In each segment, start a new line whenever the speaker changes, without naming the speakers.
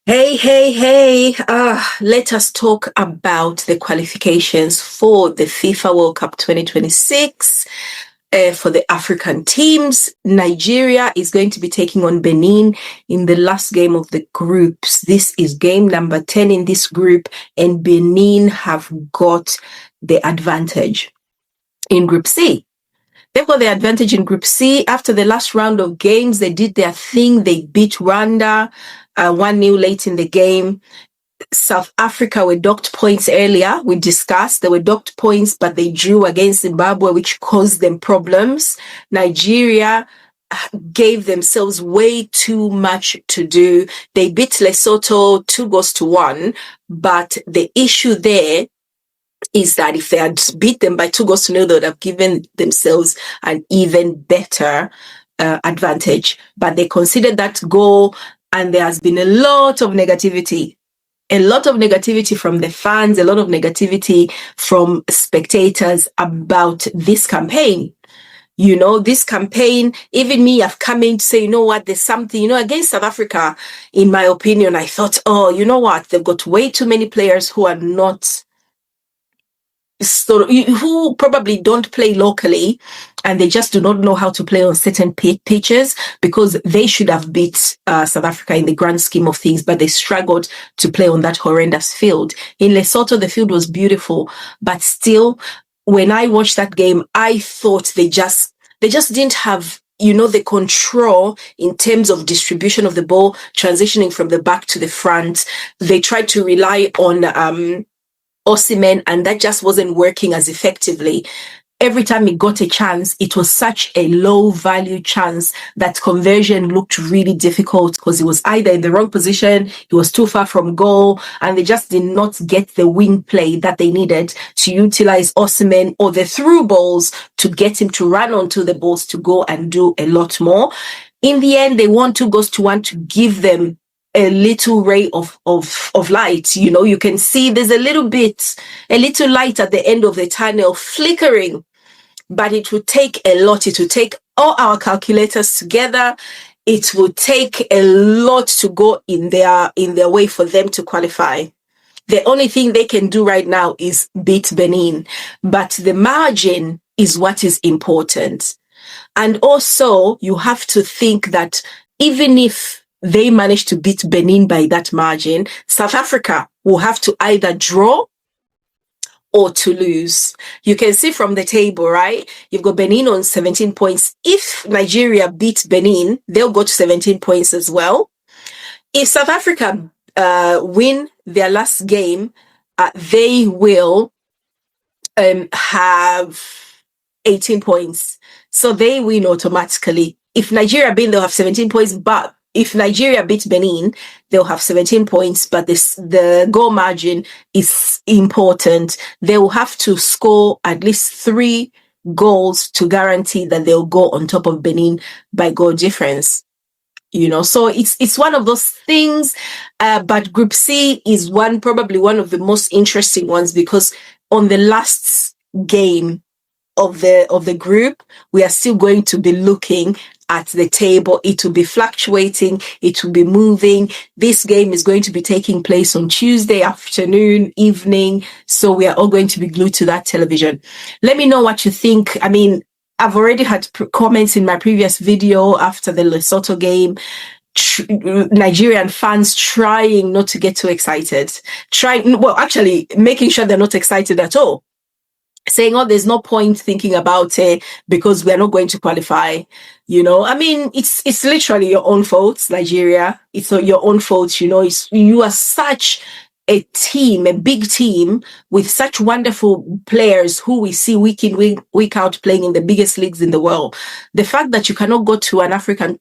Hey, hey, hey. Let us talk about the qualifications for the FIFA World Cup 2026. For the African teams, Nigeria is going to be taking on Benin in the last game of the groups. This is game number 10 in this group, and Benin have got the advantage in Group C. They've got the advantage in Group C. After the last round of games, they did their thing. They beat Rwanda 1-0 late in the game. South Africa were docked points earlier. We discussed they were docked points, but they drew against Zimbabwe, which caused them problems. Nigeria gave themselves way too much to do. They beat Lesotho 2-1, but the issue there is that if they had beat them by 2-0, they would have given themselves an even better advantage. But they considered that goal, and there has been a lot of negativity from the fans, a lot of negativity from spectators about this campaign. This campaign, even me, I've come in to say, you know what, there's something, against South Africa, in my opinion, I thought, oh, you know what, they've got way too many players who are not, who probably don't play locally, and they just do not know how to play on certain pitches, because they should have beat South Africa in the grand scheme of things, but they struggled to play on that horrendous field. In Lesotho, the field was beautiful, but still, when I watched that game, I thought they just didn't have the control in terms of distribution of the ball, transitioning from the back to the front. They tried to rely on Osimhen, and that just wasn't working as effectively. Every time he got a chance, it was such a low value chance that conversion looked really difficult, because he was either in the wrong position, he was too far from goal, and they just did not get the wing play that they needed to utilize Osimhen, or the through balls to get him to run onto the balls to go and do a lot more. In the end, they won 2-1 to give them a little ray of light. You can see there's a little light at the end of the tunnel flickering, but it would take a lot. It would take all our calculators together. It would take a lot to go in their way for them to qualify. The only thing they can do right now is beat Benin, but the margin is what is important. And also, you have to think that even if they managed to beat Benin by that margin, South Africa will have to either draw or to lose. You can see from the table, right? You've got Benin on 17 points. If Nigeria beats Benin, they'll go to 17 points as well. If South Africa win their last game, they will have 18 points. So they win automatically. If Nigeria win, they'll have 17 points, but if Nigeria beats Benin, they'll have 17 points, but the goal margin is important. They will have to score at least 3 goals to guarantee that they'll go on top of Benin by goal difference. So it's one of those things, but Group C is probably one of the most interesting ones, because on the last game of the group, we are still going to be looking at the table. It will be fluctuating, it will be moving. This game is going to be taking place on Tuesday afternoon, evening, so we are all going to be glued to that television. Let me know what you think. I mean, I've already had comments in my previous video after the Lesotho game. Nigerian fans trying not to get too excited, actually making sure they're not excited at all, saying, oh, there's no point thinking about it because we're not going to qualify. I mean, it's literally your own fault, Nigeria. It's your own fault. You are such a team, a big team with such wonderful players who we see week in, week out playing in the biggest leagues in the world. The fact that you cannot go to an African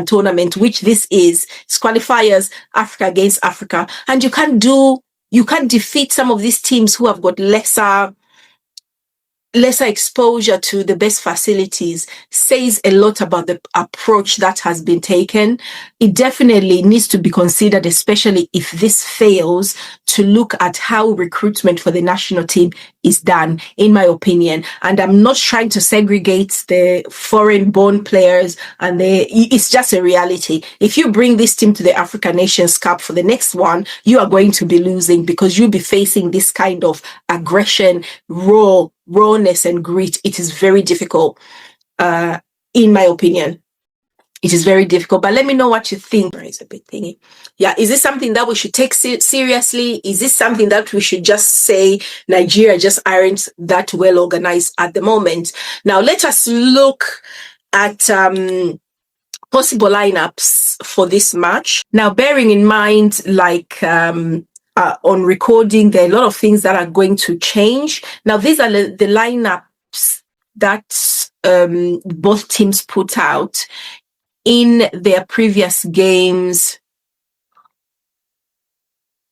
tournament, which this is, it's qualifiers, Africa against Africa, and you can't defeat some of these teams who have got lesser lesser exposure to the best facilities says a lot about the approach that has been taken. It definitely needs to be considered, especially if this fails, to look at how recruitment for the national team is done, in my opinion. And I'm not trying to segregate the foreign-born players, and it's just a reality. If you bring this team to the African Nations Cup for the next one, you are going to be losing, because you'll be facing this kind of aggression, rawness and grit. It is very difficult, in my opinion. It is very difficult, but let me know what you think. It's a bit thingy. Yeah, is this something that we should take seriously? Is this something that we should just say Nigeria just aren't that well organized at the moment? Now, let us look at possible lineups for this match. Now, bearing in mind, like on recording, there are a lot of things that are going to change. Now, these are the lineups that both teams put out in their previous games.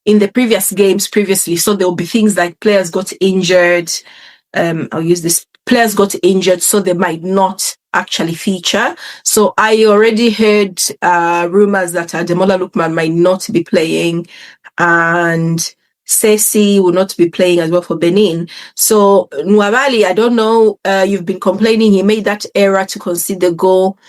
In the previous games previously. So there will be things like players got injured. I'll use this. Players got injured, so they might not actually feature. So I already heard rumors that Ademola Lookman might not be playing, and Sessi will not be playing as well for Benin. So Nwabali, I don't know, you've been complaining he made that error to concede the goal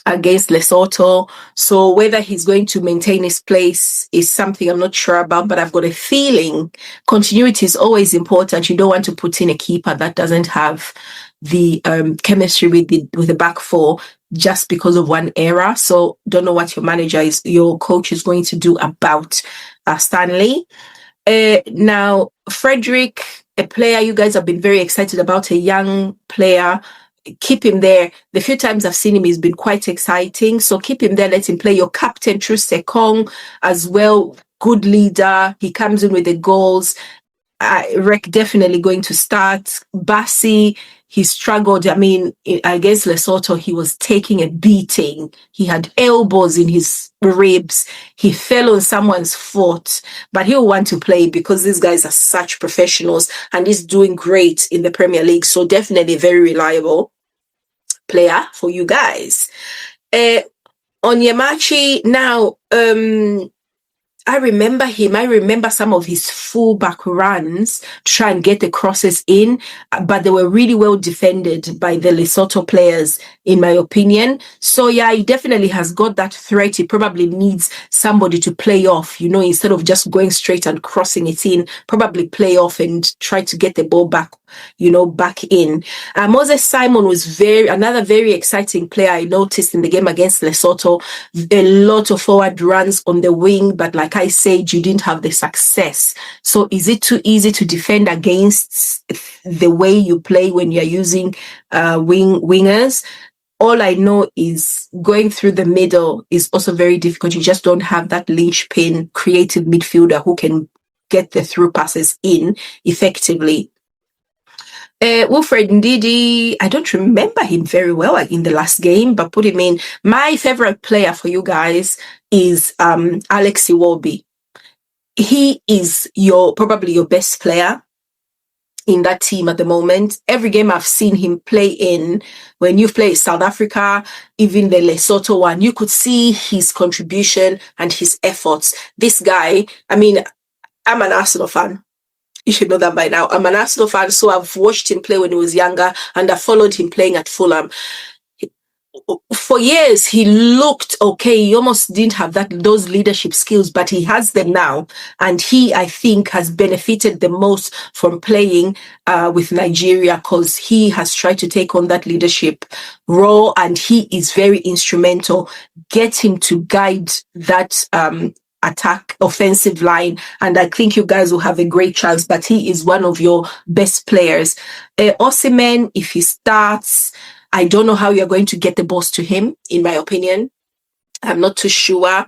against Lesotho. So whether he's going to maintain his place is something I'm not sure about, but I've got a feeling continuity is always important. You don't want to put in a keeper that doesn't have the chemistry with the back four just because of one error. So don't know what your coach is going to do about Stanley. Now, Frederick, a player you guys have been very excited about, a young player. Keep him there. The few times I've seen him, he's been quite exciting. So keep him there. Let him play. Your captain, True Sekong, as well. Good leader. He comes in with the goals. Rek definitely going to start. Bassi, he struggled. I mean, against Lesotho, he was taking a beating. He had elbows in his ribs. He fell on someone's foot, but he'll want to play because these guys are such professionals, and he's doing great in the Premier League. So definitely a very reliable player for you guys. Onyemachi, now, I remember him. I remember some of his fullback runs to try and get the crosses in, but they were really well defended by the Lesotho players, in my opinion. So yeah, he definitely has got that threat. He probably needs somebody to play off, instead of just going straight and crossing it in, probably play off and try to get the ball back, back in. Moses Simon was another very exciting player I noticed in the game against Lesotho. A lot of forward runs on the wing, but like I said, you didn't have the success. So is it too easy to defend against the way you play when you're using wingers? All I know is going through the middle is also very difficult. You just don't have that linchpin creative midfielder who can get the through passes in effectively. Wilfred Ndidi, I don't remember him very well in the last game, but put him in. My favorite player for you guys is Alex Iwobi. He is probably your best player in that team at the moment. Every game I've seen him play in, when you play South Africa, even the Lesotho one, you could see his contribution and his efforts. This guy, I mean, I'm an Arsenal fan. You should know that by now. I'm an Arsenal fan, so I've watched him play when he was younger, and I followed him playing at Fulham. For years, he looked okay. He almost didn't have those leadership skills, but he has them now. And he, I think, has benefited the most from playing with Nigeria, because he has tried to take on that leadership role, and he is very instrumental. Get him to guide that attack offensive line, and I think you guys will have a great chance, but he is one of your best players. Osimhen, if he starts, I don't know how you're going to get the balls to him, in my opinion. I'm not too sure.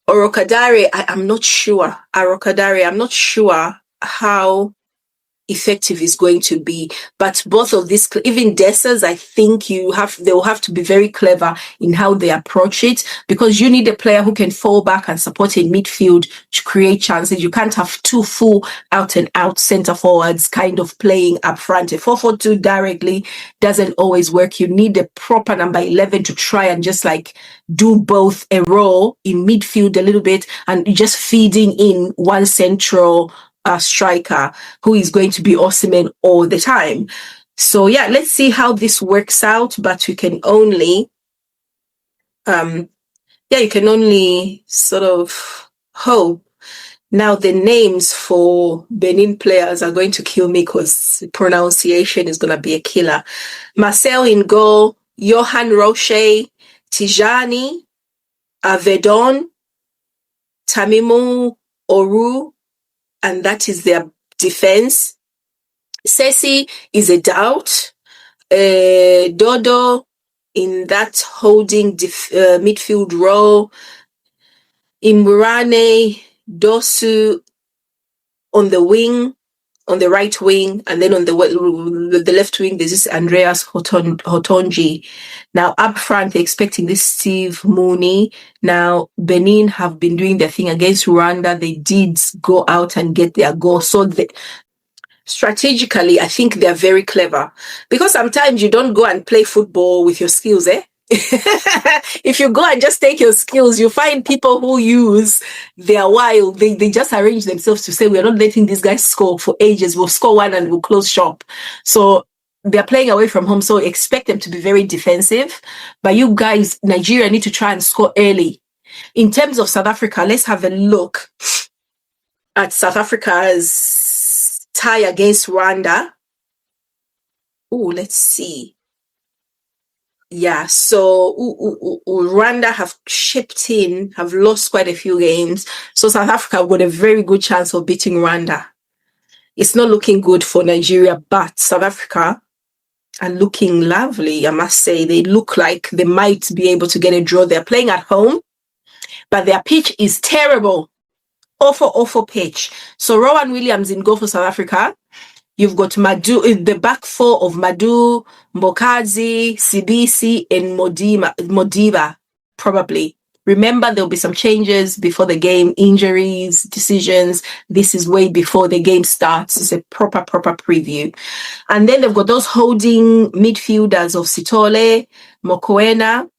Orokadare, I'm not sure. I'm not sure how effective is going to be. But both of these, even Dessers, I think they'll have to be very clever in how they approach it, because you need a player who can fall back and support in midfield to create chances. You can't have two full out and out center forwards kind of playing up front. A 4-4-2 directly doesn't always work. You need a proper number 11 to try and just like do both a role in midfield a little bit and just feeding in one central striker who is going to be Osimhen all the time. So yeah, let's see how this works out, but you can only you can only sort of hope. Now the names for Benin players are going to kill me because pronunciation is going to be a killer. Marcel in goal, Yohan, Roche, Tijani, Avedon, Tamimu, Oru, and that is their defense. Sessi is a doubt. Dodo in that holding midfield role. Imurane, Dosu on the wing, on the right wing, and then on the left wing, there's this Andreas Hotonji. Now, up front, they're expecting this Steve Mooney. Now, Benin have been doing their thing against Rwanda. They did go out and get their goal. So, strategically, I think they're very clever. Because sometimes you don't go and play football with your skills, eh? If you go and just take your skills, you find people who use their wild. They just arrange themselves to say, we're not letting these guys score for ages. We'll score one and we'll close shop. So they're playing away from home. So expect them to be very defensive. But you guys, Nigeria need to try and score early. In terms of South Africa, let's have a look at South Africa's tie against Rwanda. Oh, let's see. Yeah, so Rwanda have lost quite a few games. So South Africa have got a very good chance of beating Rwanda. It's not looking good for Nigeria, but South Africa are looking lovely, I must say. They look like they might be able to get a draw. They're playing at home, but their pitch is terrible. Awful pitch. So Rowan Williams in goal for South Africa. You've got the back four of Madu, Mbokazi, Sibisi, and Modiba, probably. Remember, there'll be some changes before the game, injuries, decisions. This is way before the game starts. It's a proper preview. And then they've got those holding midfielders of Sitole, Mokoena,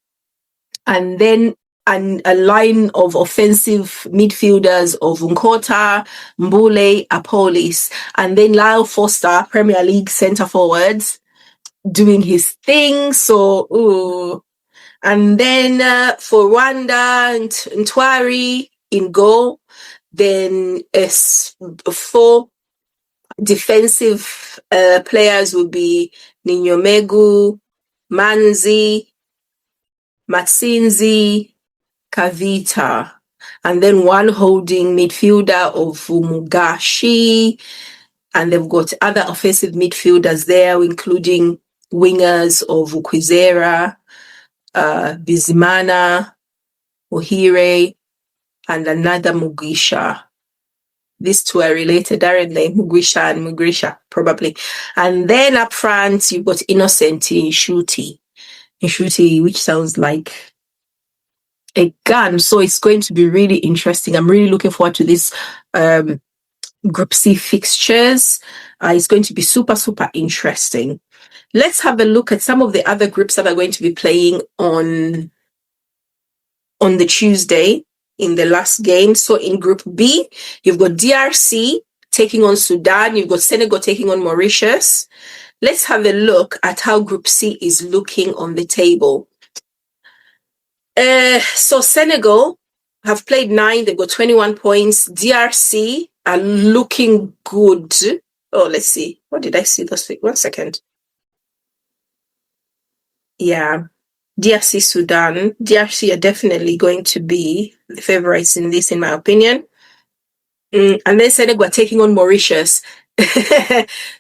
and then a line of offensive midfielders of Nkota, Mbule, Apolis, and then Lyle Foster, Premier League centre forwards, doing his thing. So, and then for Rwanda, Ntwari in goal, then 4 defensive players will be Ninyomegu, Manzi, Matsinzi, Kavita, and then 1 holding midfielder of Mugashi, and they've got other offensive midfielders there, including wingers of Ukwizera, Bizimana, Ohire, and another Mugisha. These 2 are related, aren't they? Mugisha and Mugrisha, probably. And then up front, you've got Innocent Nshuti, which sounds like a gun. So it's going to be really interesting. I'm really looking forward to this Group C fixtures. It's going to be super interesting. Let's have a look at some of the other groups that are going to be playing on the Tuesday in the last game. So in Group B, you've got DRC taking on Sudan. You've got Senegal taking on Mauritius. Let's have a look at how Group C is looking on the table. So Senegal have played 9. They've got 21 points. DRC are looking good. Oh, let's see. What did I see this week? 1 second. Yeah. DRC, Sudan. DRC are definitely going to be the favorites in this, in my opinion. And then Senegal are taking on Mauritius.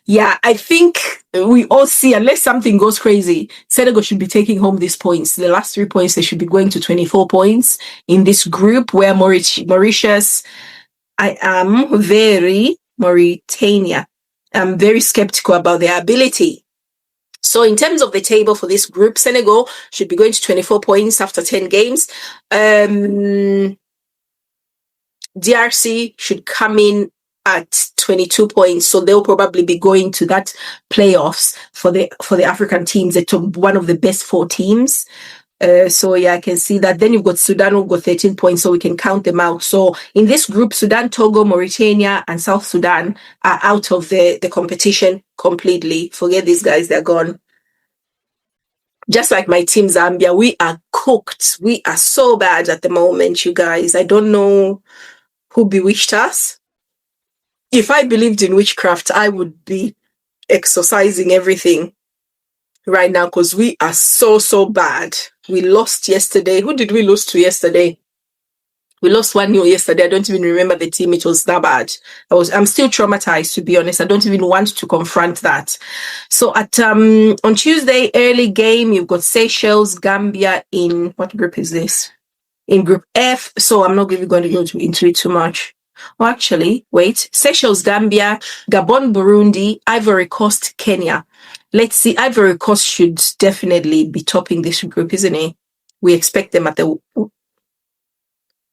Yeah, I think we all see, unless something goes crazy, Senegal should be taking home these points. The last 3 points, they should be going to 24 points in this group, where Mauritius, I am very Mauritania. I'm very skeptical about their ability. So in terms of the table for this group, Senegal should be going to 24 points after 10 games. DRC should come in at 22 points, so they'll probably be going to that playoffs for the African teams. They're one of the best 4 teams. So yeah, I can see that. Then you've got Sudan who've got 13 points, so we can count them out. So in this group, Sudan, Togo, Mauritania, and South Sudan are out of the competition completely. Forget these guys, they're gone. Just like my team Zambia, we are cooked. We are so bad at the moment, you guys. I don't know who bewitched us. If I believed in witchcraft, I would be exorcising everything right now because we are so bad. We lost yesterday. Who did we lose to yesterday? We lost 1-0 yesterday. I don't even remember the team. It was that bad. I'm still traumatized, to be honest. I don't even want to confront that. So at on Tuesday, early game, you've got Seychelles, Gambia in what group is this? In Group F. So I'm not really going to go into it too much. Well, actually, wait. Seychelles, Gambia, Gabon, Burundi, Ivory Coast, Kenya. Let's see. Ivory Coast should definitely be topping this group, isn't it? We expect them at the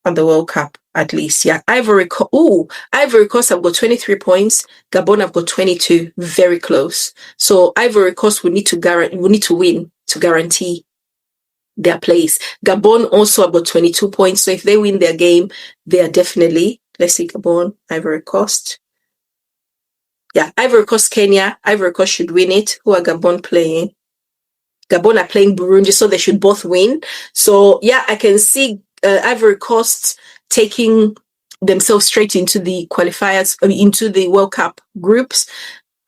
World Cup, at least. Yeah. Ivory Coast have got 23 points. Gabon have got 22. Very close. So Ivory Coast will need to win to guarantee their place. Gabon also have got 22 points. So if they win their game, they are definitely, let's see, Gabon, Ivory Coast. Yeah, Ivory Coast, Kenya. Ivory Coast should win it. Who are Gabon playing? Gabon are playing Burundi, so they should both win. So yeah, I can see Ivory Coast taking themselves straight into the qualifiers, into the World Cup groups,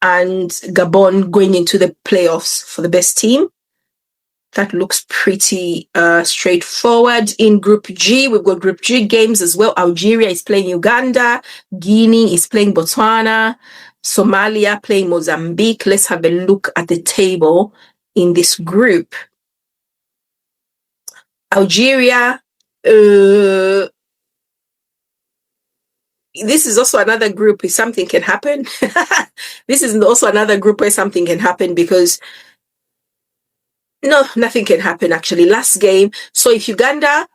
and Gabon going into the playoffs for the best team. That looks pretty straightforward. In Group G, we've got Group G games as well. Algeria is playing Uganda. Guinea is playing Botswana. Somalia playing Mozambique. Let's have a look at the table in this group. Algeria, this is also another group where something can happen. This is also another group where something can happen because no, nothing can happen actually. Last game. So if Uganda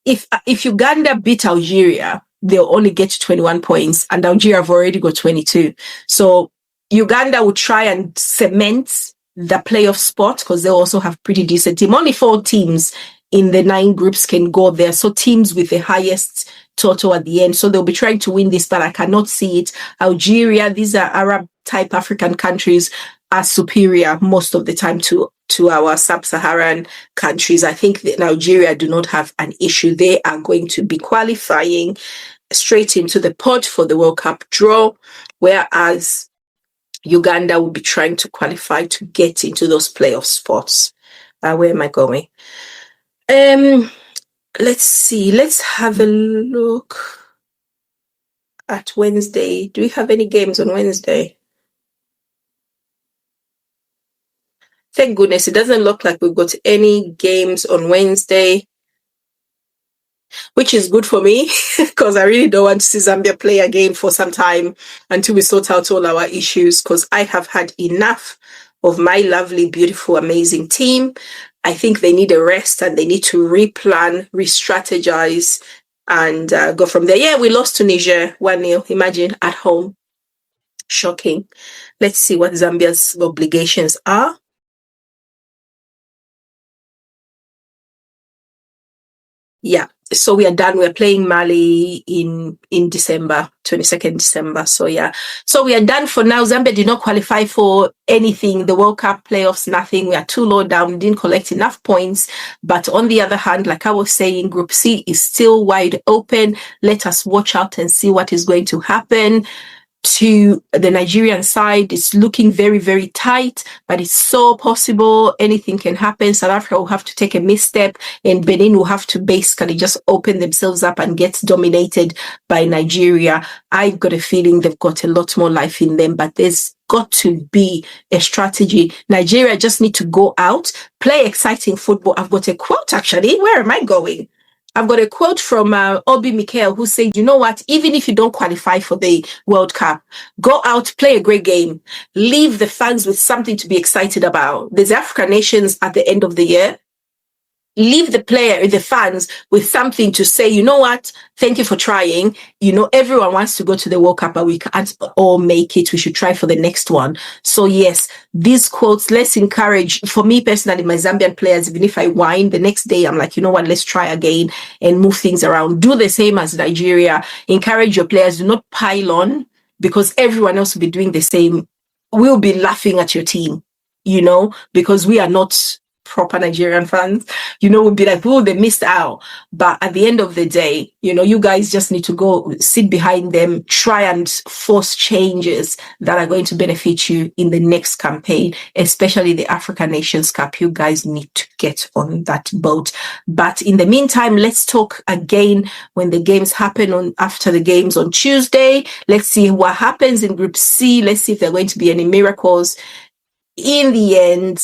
if Uganda beat Algeria, they'll only get to 21 points and Algeria have already got 22. So Uganda will try and cement the playoff spot because they also have pretty decent team. Only 4 teams in the 9 groups can go there. So teams with the highest total at the end. So they'll be trying to win this, but I cannot see it. Algeria, these are Arab type African countries, are superior most of the time to our sub-Saharan countries. I think that Nigeria do not have an issue. They are going to be qualifying straight into the pot for the World Cup draw, whereas Uganda will be trying to qualify to get into those playoff spots. Where am I going? Let's see. Let's have a look at Wednesday. Do we have any games on Wednesday? Thank goodness it doesn't look like we've got any games on Wednesday, which is good for me because I really don't want to see Zambia play again for some time until we sort out all our issues, because I have had enough of my lovely, beautiful, amazing team. I think they need a rest and they need to replan, re-strategize, and go from there. Yeah, we lost to Niger 1-0. Imagine, at home. Shocking. Let's see what Zambia's obligations are. Yeah, so we are done. We're playing Mali in December, 22nd December. So yeah, so we are done for now. Zambia did not qualify for anything, the World Cup playoffs, nothing. We are too low down. We didn't collect enough points. But on the other hand, like I was saying, Group C is still wide open. Let us watch out and see what is going to happen. To the Nigerian side, it's looking very, very tight, but it's so possible. Anything can happen. South Africa will have to take a misstep, and Benin will have to basically just open themselves up and get dominated by Nigeria. I've got a feeling they've got a lot more life in them, but there's got to be a strategy. Nigeria just need to go out, play exciting football. I've got a quote actually. Where am I going? I've got a quote from Obi Mikel, who said, you know what, even if you don't qualify for the World Cup, go out, play a great game, leave the fans with something to be excited about. There's African nations at the end of the year. Leave the fans with something to say, you know what, thank you for trying. You know, everyone wants to go to the World Cup, but we can't all make it. We should try for the next one. So yes, these quotes, let's encourage, for me personally, my Zambian players, even if I whine, the next day I'm like, you know what, let's try again and move things around. Do the same as Nigeria. Encourage your players. Do not pile on, because everyone else will be doing the same. We'll be laughing at your team, you know, because we are not proper Nigerian fans, you know, would be like, oh, they missed out. But at the end of the day, you know, you guys just need to go sit behind them, try and force changes that are going to benefit you in the next campaign, especially the African Nations Cup. You guys need to get on that boat. But in the meantime, let's talk again when the games happen after the games on Tuesday. Let's see what happens in Group C. Let's see if there are going to be any miracles. In the end,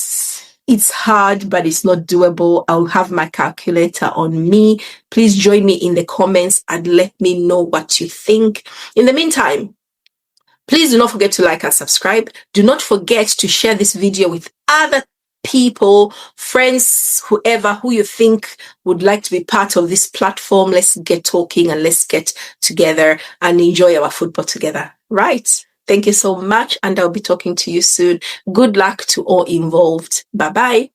it's hard, but it's not doable. I'll have my calculator on me. Please join me in the comments and let me know what you think. In the meantime, please do not forget to like and subscribe. Do not forget to share this video with other people, friends, whoever who you think would like to be part of this platform. Let's get talking and let's get together and enjoy our football together. Right. Thank you so much, and I'll be talking to you soon. Good luck to all involved. Bye-bye.